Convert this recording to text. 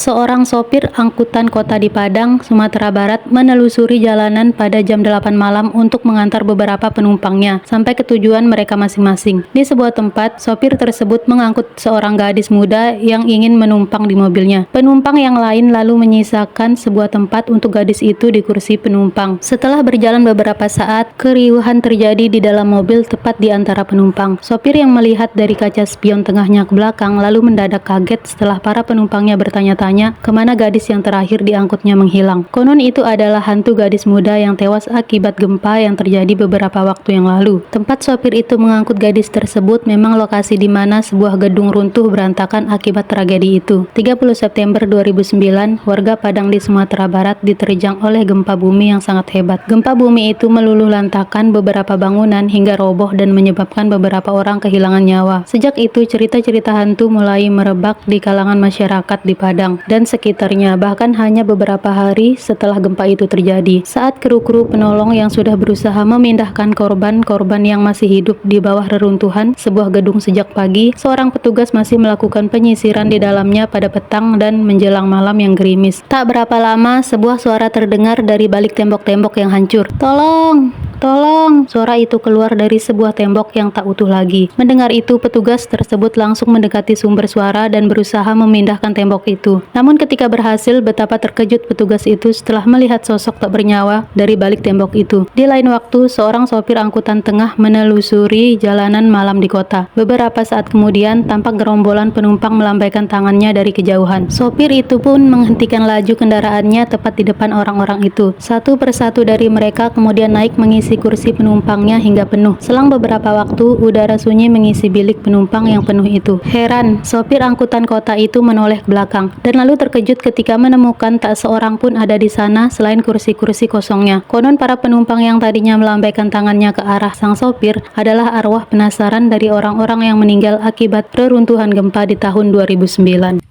Seorang sopir angkutan kota di Padang, Sumatera Barat menelusuri jalanan pada jam 8 malam untuk mengantar beberapa penumpangnya sampai ke tujuan mereka masing-masing. Di sebuah tempat, sopir tersebut mengangkut seorang gadis muda yang ingin menumpang di mobilnya. Penumpang yang lain lalu menyisakan sebuah tempat untuk gadis itu di kursi penumpang. Setelah berjalan beberapa saat, keriuhan terjadi di dalam mobil tepat di antara penumpang. Sopir yang melihat dari kaca spion tengahnya ke belakang lalu mendadak kaget setelah para penumpangnya bertanya-tanya kemana gadis yang terakhir diangkutnya menghilang. Konon itu adalah hantu gadis muda yang tewas akibat gempa yang terjadi beberapa waktu yang lalu. Tempat sopir itu mengangkut gadis tersebut memang lokasi di mana sebuah gedung runtuh berantakan akibat tragedi itu. 30 September 2009, warga Padang di Sumatera Barat diterjang oleh gempa bumi yang sangat hebat. Gempa bumi itu meluluhlantakkan beberapa bangunan hingga roboh dan menyebabkan beberapa orang kehilangan nyawa. Sejak itu, cerita-cerita hantu mulai merebak di kalangan masyarakat di Padang dan sekitarnya, bahkan hanya beberapa hari setelah gempa itu terjadi. Saat kru-kru penolong yang sudah berusaha memindahkan korban-korban yang masih hidup di bawah reruntuhan sebuah gedung sejak pagi, seorang petugas masih melakukan penyisiran di dalamnya pada petang dan menjelang malam yang gerimis. Tak berapa lama, sebuah suara terdengar dari balik tembok-tembok yang hancur. "Tolong! Tolong!" Suara itu keluar dari sebuah tembok yang tak utuh lagi. Mendengar itu, petugas tersebut langsung mendekati sumber suara dan berusaha memindahkan tembok itu. Namun ketika berhasil, betapa terkejut petugas itu setelah melihat sosok tak bernyawa dari balik tembok itu. Di lain waktu, seorang sopir angkutan tengah menelusuri jalanan malam di kota. Beberapa saat kemudian, tampak gerombolan penumpang melambaikan tangannya dari kejauhan. Sopir itu pun menghentikan laju kendaraannya tepat di depan orang-orang itu. Satu persatu dari mereka kemudian naik mengisi kursi penumpangnya hingga penuh. Selang beberapa waktu, udara sunyi mengisi bilik penumpang yang penuh itu. Heran, sopir angkutan kota itu menoleh ke belakang dan lalu terkejut ketika menemukan tak seorang pun ada di sana selain kursi-kursi kosongnya. Konon para penumpang yang tadinya melambaikan tangannya ke arah sang sopir adalah arwah penasaran dari orang-orang yang meninggal akibat reruntuhan gempa di tahun 2009.